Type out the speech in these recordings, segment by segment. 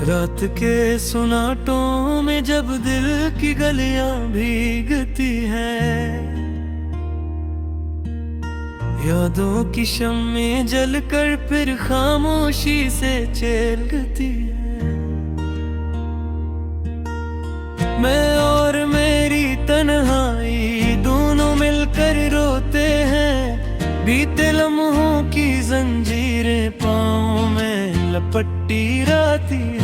रात के सुनाटों में जब दिल की गलियां भीगती हैं, यादों की शम्में जलकर फिर खामोशी से चलती है। मैं और मेरी तन्हाई दोनों मिलकर रोते हैं, बीते लम्हों की जंजीरें पाँव में लपटी रहती है।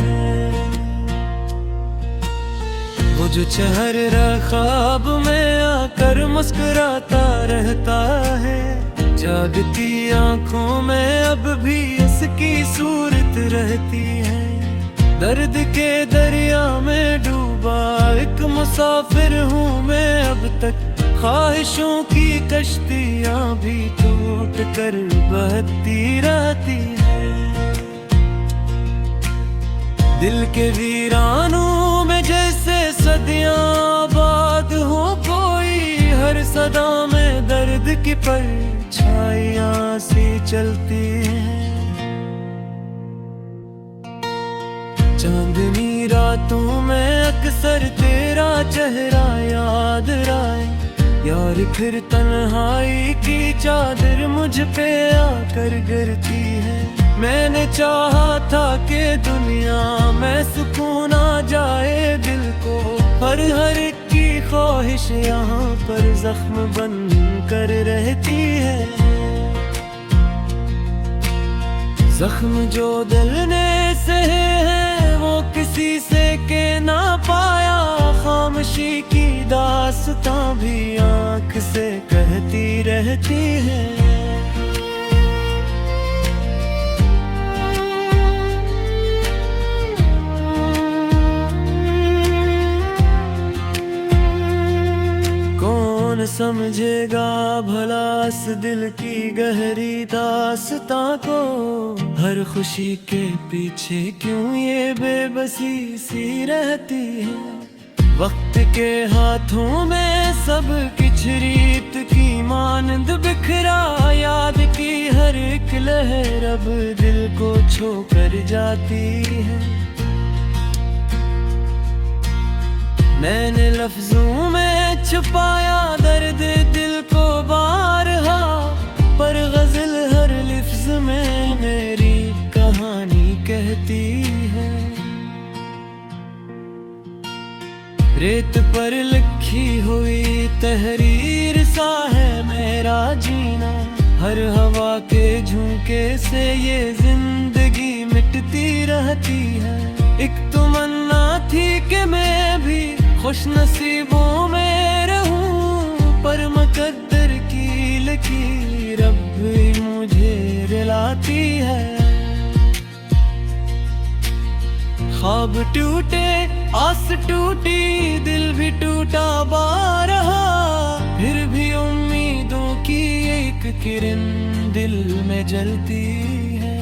वो जो चेहरा ख्वाब में आकर मुस्कुराता रहता है, जागती आंखों में अब भी इसकी सूरत रहती है। दर्द के दरिया में डूबा एक मुसाफिर हूँ मैं अब तक, ख्वाहिशों की कश्तियाँ भी टूट कर बहती रहती है। दिल के वीरानों में जैसे सदियाँ आबाद हो कोई, हर सदा में दर्द की परछाइयाँ सी चलती हैं। चांदनी रातों में अक्सर तेरा चेहरा याद आए, यार फिर तन्हाई की चादर मुझ पे आकर गिरती है। मैंने चाहा था कि दुनिया में सुकून आ जाए दिल को, हर एक की ख्वाहिश यहाँ पर जख्म बन कर रहती है। जख्म जो दिल ने सहे हैं वो किसी से के ना पाया, खामोशी की दास्तां भी आँख से कहती रहती है। कौन समझेगा भला इस दिल की गहरी दास्तां को, हर खुशी के पीछे क्यों ये बेबसी सी रहती है। वक्त के हाथों में सब कुछ रीत की मानंद बिखरा, याद की हर एक लहर अब दिल को छू कर जाती है। मैंने लफ्जों में छुपाया दर्द दिल को बारहा, पर गजल हर लफ्ज में मेरी कहानी कहती है। रेत पर लिखी हुई तहरीर सा है मेरा जीना, हर हवा के झोंके से ये जिंदगी मिटती रहती है। एक तमन्ना थी कि मैं भी खुश नसीबों में रहूं, पर मुकद्दर की लकीर अब भी मुझे रुलाती है। ख्वाब टूटे आस टूटी दिल भी टूटा बारहा, फिर भी उम्मीदों की एक किरण दिल में जलती है।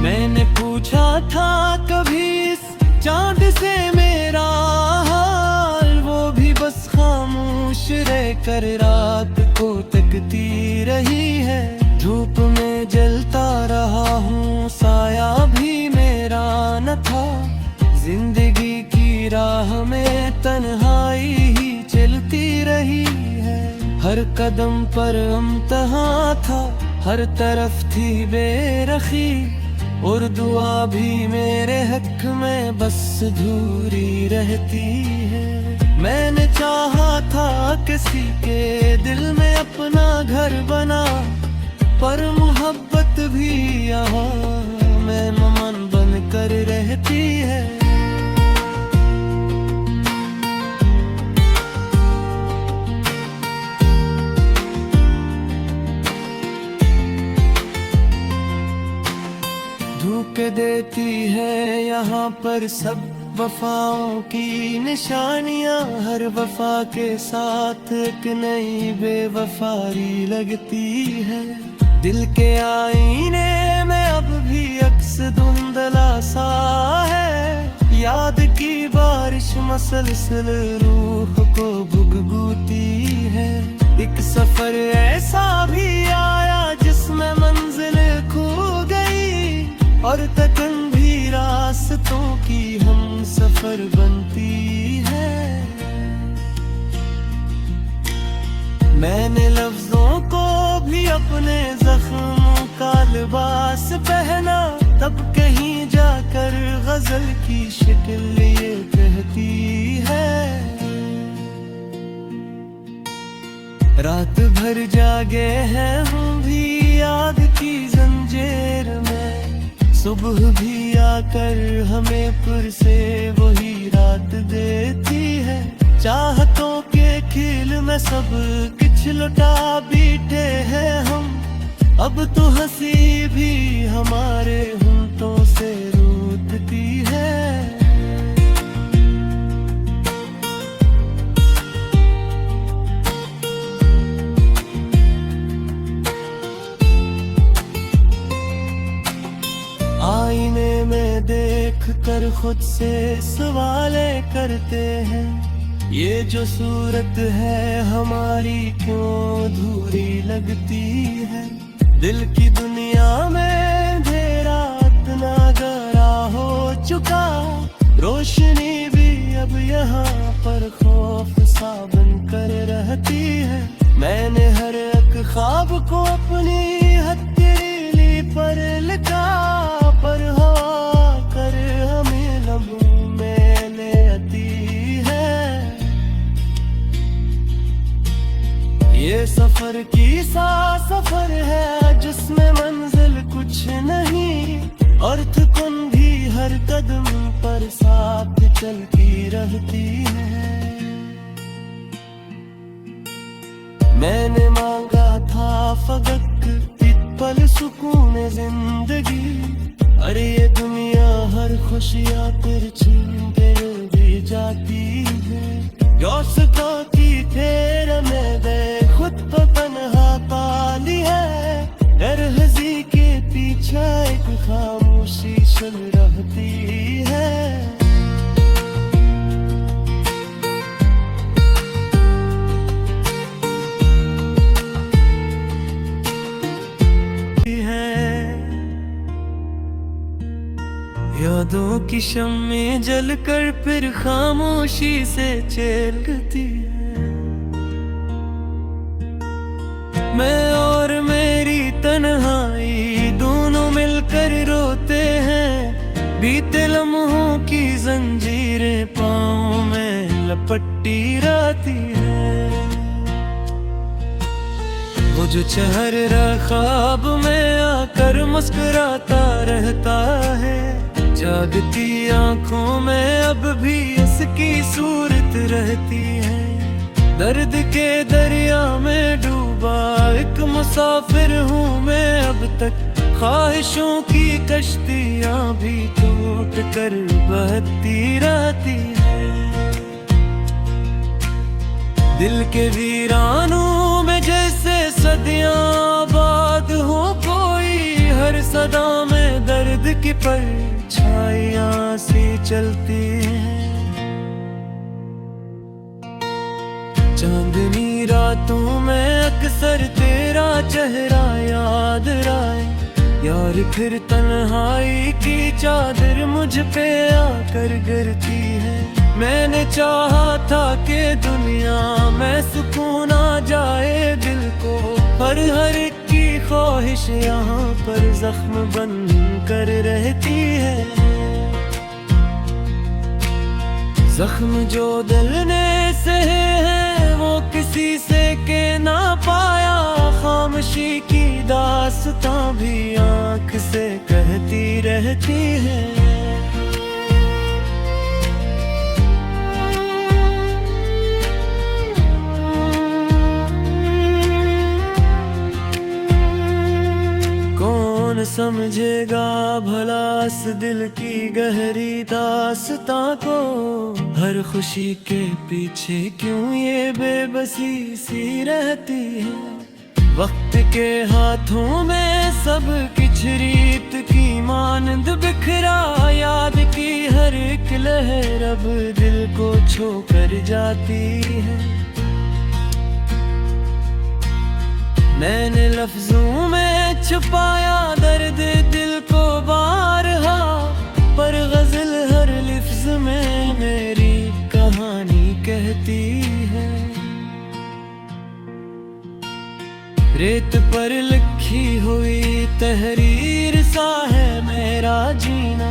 मैंने पूछा था कभी इस चांद से मेरा हाल, वो भी बस खामोश रहकर रात को तकती रही है। धूप में जलता रहा हूँ साया भी मेरा न था, जिंदगी की राह में तन्हाई ही चलती रही है। हर कदम पर इम्तिहान था, हर तरफ थी बेरखी, और दुआ भी मेरे हक में बस अधूरी रहती है। मैंने चाहा था किसी के दिल में अपना घर बना, पर मोहब्बत भी यहाँ में मेहमान बन कर रहती है। धोखे देती है यहाँ पर सब वफाओं की निशानियाँ, हर वफा के साथ एक नई बेवफाई लगती है। दिल के आईने में अब भी अक्स धुंधला सा है, याद की बात बारिश मसलसल रूह को भुगभूती है। एक सफर ऐसा भी आया जिसमें मंजिल खो गई, और तकन भी रास्तों की हम सफर बनती है। मैंने लफ्जों को भी अपने जख्मों का लिबास पहना, तब कहीं जाकर गजल की शक्ल ये कहती है। रात भर जागे हैं हम भी याद की जंजीर में, सुबह भी आकर हमें फिर से वही रात देती है। चाहतों के खेल में सब कुछ लुटा बैठे हैं हम, अब तो हंसी भी हमारे होंठों से रूठती है। आईने में देख कर खुद से सवाले करते हैं, ये जो सूरत है हमारी क्यों अधूरी लगती है। दिल की दुनिया में अंधेरा इतना गहरा हो चुका, रोशनी भी अब यहाँ पर खौफ सा बन कर रहती है। मैंने हर एक ख्वाब को अपनी हथेली पर लिखा, पर हवा कर हमें लम्हों में ले आती है। ये सफर की सा सफर है जिसमें मंजिल कुछ नहीं, अर्थ कुन भी हर कदम पर साथ चलती रहती है। मैंने मांगा था फकत एक पल सुकून जिंदगी, अरे ये दुनिया हर खुशियाँ तेरे छीन के भी जाती है। यौसका की तेरा में दे खुद तो तन्हा पाली है, दरहजी के पीछे एक खामोशी चल रहती है। यादों की शम्में जलकर फिर खामोशी से चलती है। मैं और मेरी तन्हाई दोनों मिलकर रोते हैं, बीते लम्हों की जंजीरें पाँव में लपटी रहती है। वो जो चेहरा ख्वाब में आकर मुस्कुराता रहता है, जागती आंखों में अब भी उसकी सूरत रहती है। दर्द के दरिया में डूबा एक मुसाफिर हूँ मैं अब तक, ख्वाहिशों की कश्तियाँ भी टूट कर बहती रहती है। दिल के वीरानों में जैसे सदियाँ आबाद हो कोई, हर सदा में दर्द की परछाइयाँ सी चलती हैं। चांदनी रातों में अक्सर तेरा चेहरा याद आए, यार फिर तन्हाई की चादर मुझ पे आकर गिरती है। मैंने चाहा था कि दुनिया में सुकून आ जाए दिल को, पर हर एक की ख्वाहिश यहाँ पर जख्म बन कर रहती है। जख्म जो दिल ने सहे हैं वो किसी से के ना पाया, खामोशी की दास्तां भी आँख से कहती रहती है। कौन समझेगा भला इस दिल की गहरी दास्तां को, हर खुशी के पीछे क्यों ये बेबसी सी रहती है। वक्त के हाथों में सब कुछ रीत की मानंद बिखरा, याद की हर एक लहर अब दिल को छू कर जाती है। मैंने लफ्जों में छुपाया दर्द दिल को बारहा, पर गजल हर लफ्ज में मेरी कहानी कहती है। रेत पर लिखी हुई तहरीर सा है मेरा जीना,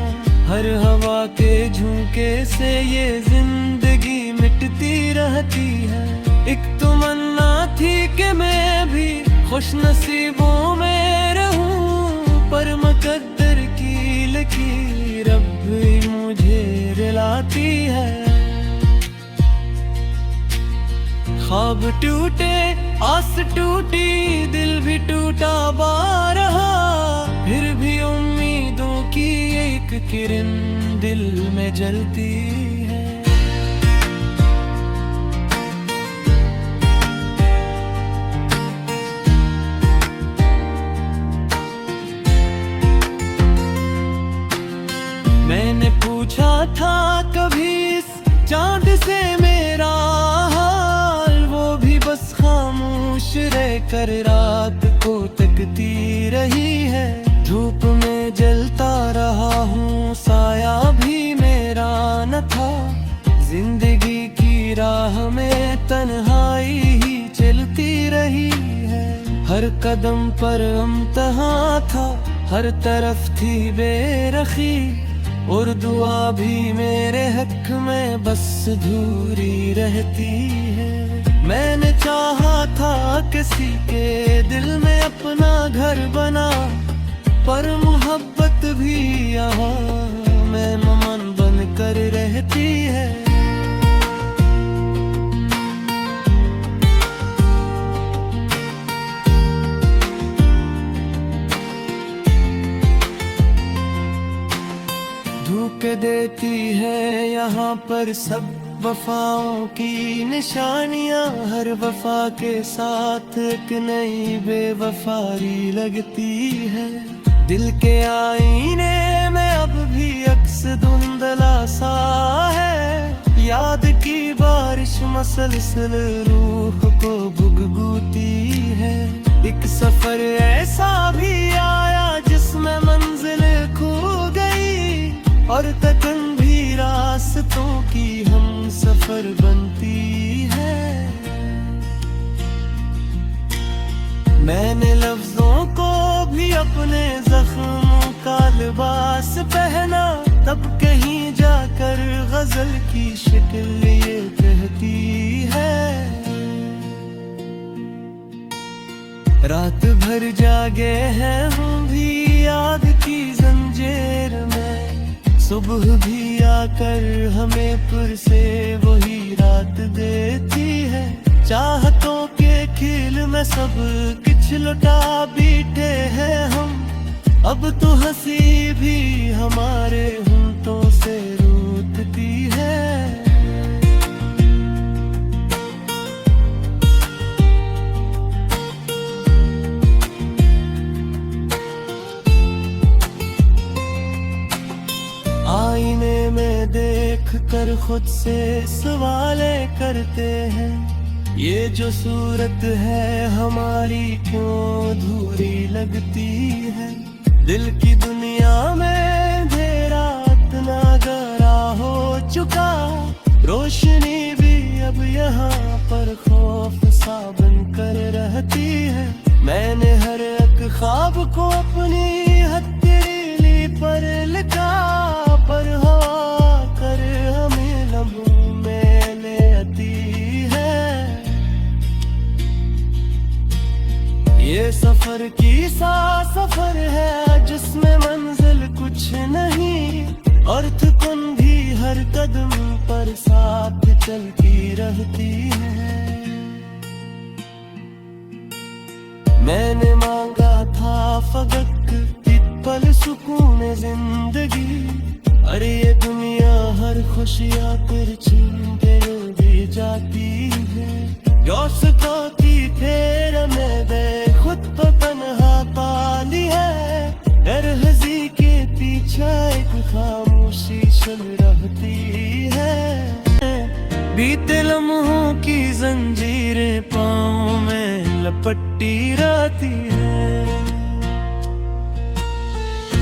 हर हवा के झोंके से ये जिंदगी मिटती रहती है। एक तमन्ना थी कि मैं भी खुश नसीबों में रहूं, पर मुकद्दर की लकीर अब भी मुझे रुलाती है। ख्वाब टूटे, आस टूटी, दिल भी टूटा बारहा, फिर भी उम्मीदों की एक किरण दिल में जलती है। मैंने पूछा था कभी इस चांद से मेरा हाल, वो भी बस खामोश रहकर रात को तकती रही है। धूप में जलता रहा हूँ, साया भी मेरा न था, जिंदगी की राह में तन्हाई ही चलती रही है। हर कदम पर इम्तिहान था, हर तरफ थी बेरखी, और दुआ भी मेरे हक में बस अधूरी रहती है। मैंने चाहा था किसी के दिल में अपना घर बना, पर मोहब्बत भी यहाँ मेहमान बन कर रहती है। धोखे देती है यहाँ पर सब वफाओं की निशानियाँ, हर वफा के साथ एक नई बेवफाई लगती है। दिल के आईने में अब भी अक्स धुंधला सा है, याद की बारिश मसलसल रूह को भुगभूती है। एक सफर ऐसा भी आया जिसमें मंजिल खो गई, और तकन भी रास्तों की हम सफर बनती है। मैंने लफ्जों को भी अपने जख्मों का लिबास पहना, तब कहीं जाकर गजल की शक्ल ये कहती है। रात भर जागे हैं हम भी याद की जंजीर में, सुबह भी आकर हमें फिर से वही रात देती है। चाहतों के खेल में सब कुछ लुटा बैठे हैं हम, अब तो हंसी भी हमारे होंठों से रूठती है। आईने में देख कर खुद से सवाले करते हैं, ये जो सूरत है हमारी क्यों अधूरी लगती है। दिल की दुनिया में अंधेरा इतना गहरा हो चुका, रोशनी भी अब यहाँ पर खौफ सा बनकर रहती है। मैंने हर एक ख्वाब को अपनी हथेली पर लिखा, पर हवा कर हमें लम्हों में ले आती है। ये सफर की सा सफर है जिसमें मंजिल कुछ नहीं, अर्थ कुन भी हर कदम पर साथ चलती रहती है। मैंने मांगा था फकत एक पल सुकून जिंदगी, अरे ये दुनिया हर खुशियाँ कर छीन के भी जाती है। यों सताती फेर में पाँव में लपटी रहती है।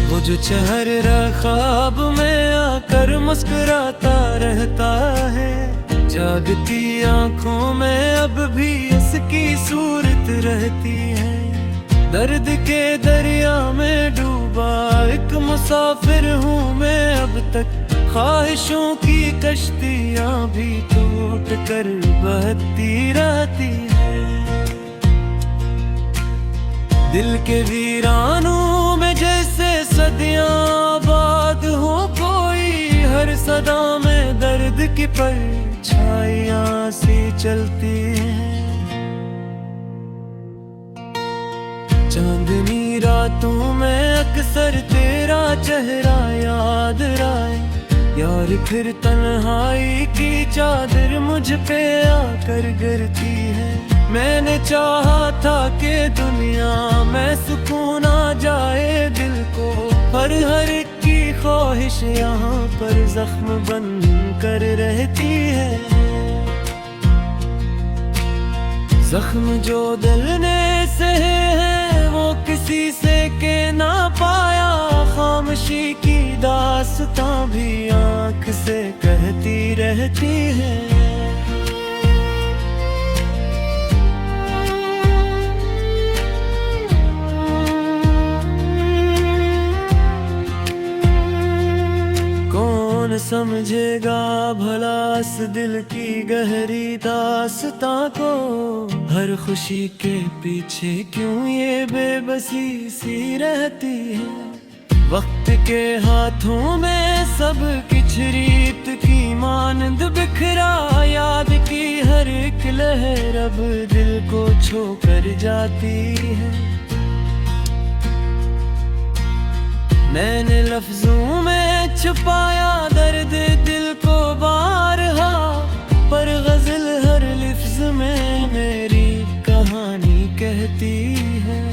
वो जो चेहरा ख्वाब में आकर मुस्कुराता रहता है, जागती आंखों में अब भी उसकी सूरत रहती है। दर्द के दरिया में डूबा एक मुसाफिर हूँ मैं अब तक, ख्वाहिशों की कश्तियाँ भी टूट कर बहती रहती है। दिल के वीरानों में जैसे सदियाँ आबाद हो कोई, हर सदा में दर्द की परछाइयाँ सी चलती है। चांदनी रातों में अक्सर तेरा चेहरा याद आए, यार फिर तन्हाई की चादर मुझ पे आकर गिरती है। मैंने चाहा था कि दुनिया में सुकून आ जाए दिल को, पर हर एक की ख्वाहिश यहाँ पर जख्म बन कर रहती है। जख्म जो दिल ने सहे हैं वो किसी से के ना पाया, खामोशी की दास्तां भी आँख से कहती रहती है। कौन समझेगा भला इस दिल की गहरी दास्तां को, हर खुशी के पीछे क्यों ये बेबसी सी रहती है। वक्त के हाथों में सब कुछ रीत की मानंद बिखरा, याद की हर एक लहर अब दिल को छू कर जाती है। मैंने लफ्जों में छुपाया दर्द दिल को बारहा, पर गजल हर लफ्ज में मेरी कहानी कहती है।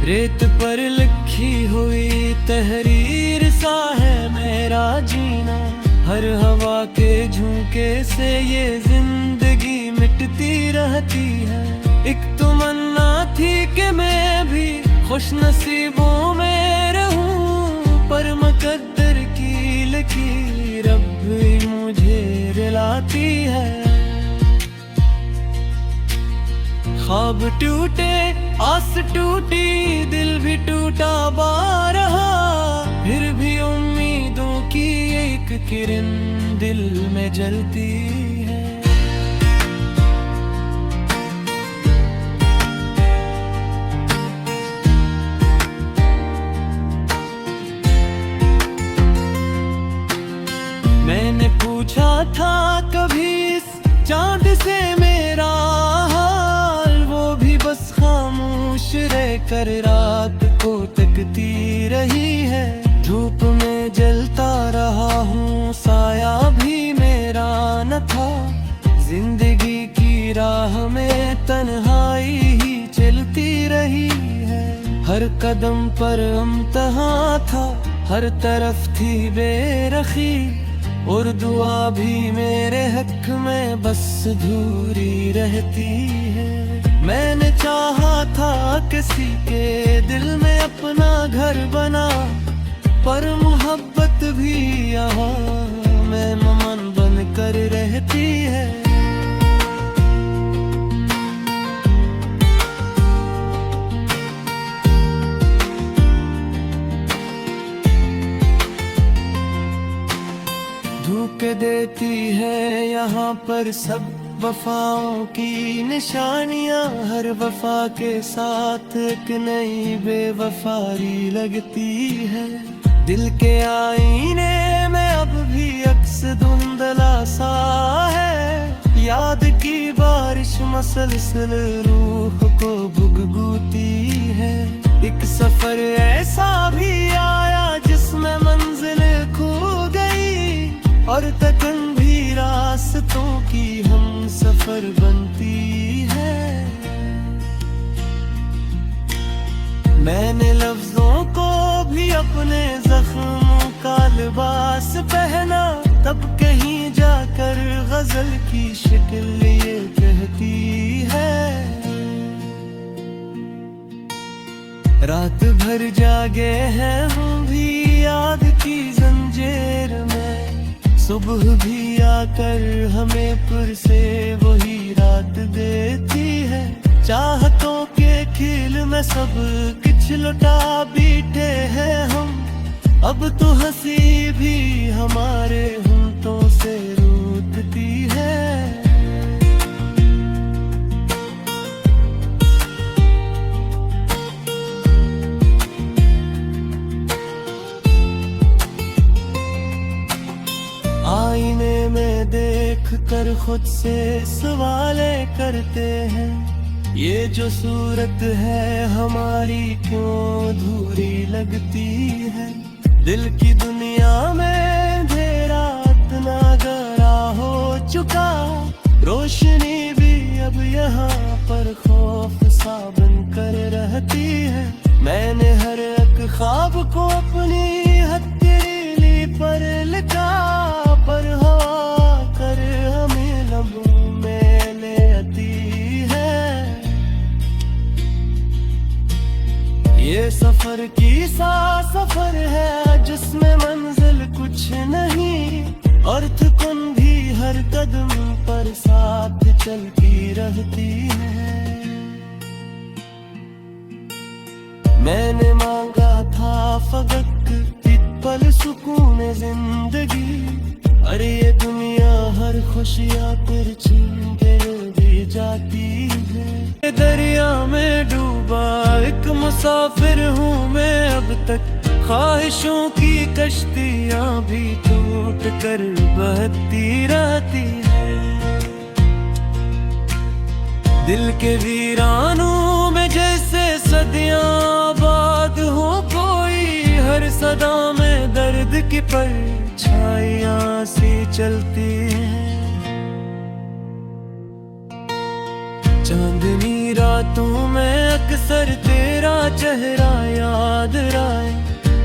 रेत पर लिखी हुई तहरीर सा है मेरा जीना, हर हवा के झोंके से ये जिंदगी मिटती रहती है। एक तमन्ना थी कि मैं भी खुश नसीबों में रहूं, पर मुकद्दर की लकीर अब भी मुझे रुलाती है। ख्वाब टूटे आस टूटी दिल भी टूटा बारहा, फिर भी उम्मीदों की एक किरण दिल में जलती है। मैंने पूछा था कभी इस चांद से मेरा हाल, वो भी बस खामोश रहकर रात को तकती रही है। धूप में जलता रहा हूँ साया भी मेरा न था, जिंदगी की राह में तन्हाई ही चलती रही है। हर कदम पर इम्तिहान था, हर तरफ थी बेरखी, और दुआ भी मेरे हक में बस अधूरी रहती है। मैंने चाहा था किसी के दिल में अपना घर बना, पर मोहब्बत भी यहाँ में मेहमान बन कर रहती है। धोखे देती है यहाँ पर सब वफाओं की निशानियाँ, हर वफा के साथ एक नई बेवफारी लगती है। दिल के आईने में अब भी अक्स धुंधला सा है, याद की बारिश मसलसल रूह को भुगभुगती है। एक सफर ऐसा भी आया जिसमें मंजिल खो गई, और तकन भी रास्तों की हम सफर बनती है। मैंने लफ्जों को भी अपने जख्मों का लिबास पहना, तब कहीं जाकर गजल की शक्ल ये कहती है। रात भर जागे हैं हम भी याद की जंजीर में, सुबह भी आकर हमें फिर से वही रात देती है। चाहतों के खेल में सब कुछ लुटा बैठे हैं हम, अब तो हंसी भी हमारे होंठों से रूठती है। आईने में देख कर खुद से सवाले करते हैं, ये जो सूरत है हमारी क्यों अधूरी लगती है। दिल की दुनिया में अंधेरा इतना गहरा हो चुका, रोशनी भी अब यहाँ पर खौफ सा बन कर रहती है। मैंने हर एक ख्वाब को अपनी हथेली पर लिखा, पर हवा कर हमें लम्हों में ले आती है। ये सफर की सा सफर है जिसमें मंजिल कुछ नहीं, अर्थ कुन भी हर कदम पर साथ चलती रहती है। मैंने मांगा था फकत एक पल सुकून जिंदगी, अरे ये दुनिया हर खुशियाँ फिर छीन के भी जाती है। दरिया में डूबा एक मुसाफिर हूँ मैं अब तक, ख्वाहिशों की कश्तियाँ भी टूट कर बहती रहती है। दिल के वीरानों में जैसे सदियाँ आबाद हो कोई, हर सदा में दर्द की परछाइयाँ सी चलती है। चांदनी रातों में अक्सर तेरा चेहरा याद आए,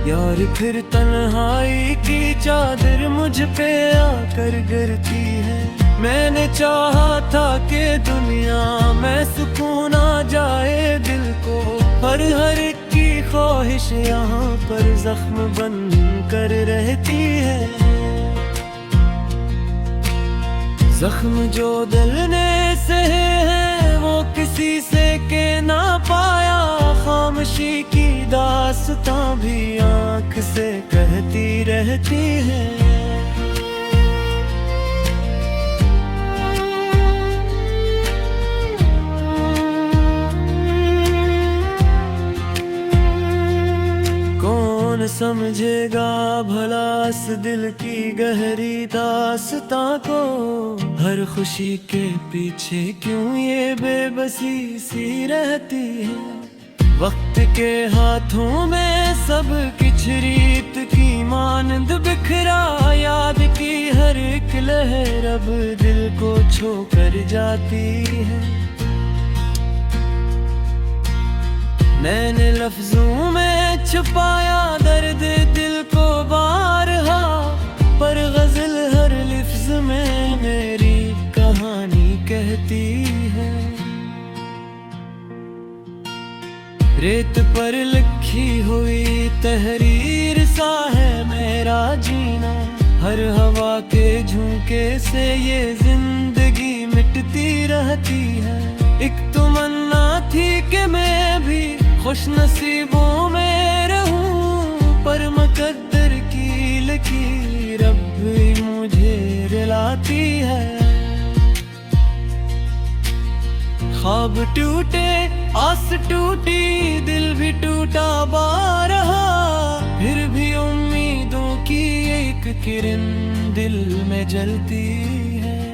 यार फिर तन्हाई की चादर मुझ पे आकर गिरती है। मैंने चाहा था कि दुनिया में सुकून आ जाए दिल को, पर हर एक की ख्वाहिश यहाँ पर जख्म बन कर रहती है। जख्म जो दिल ने सहे हैं वो किसी से के ना पाया, खामोशी की दास्तां भी आँख से कहती रहती है। कौन समझेगा भला इस दिल की गहरी दास्तां को, हर खुशी के पीछे क्यों ये बेबसी सी रहती है। वक्त के हाथों में सब कुछ रीत की मानंद बिखरा, याद की हर एक लहर अब दिल को छू कर जाती है। मैंने लफ्जों में छुपाया दर्द दिल को बारहा, पर गजल हर लफ्ज में मेरी कहानी कहती है। रेत पर लिखी हुई तहरीर सा है मेरा जीना, हर हवा के झोंके से ये जिंदगी मिटती रहती है। एक तमन्ना थी कि मैं भी खुश नसीबों में रहूं, पर मुकद्दर की लकीर अब भी मुझे रुलाती है। ख्वाब टूटे आस टूटी दिल भी टूटा बारहा, फिर भी उम्मीदों की एक किरण दिल में जलती है।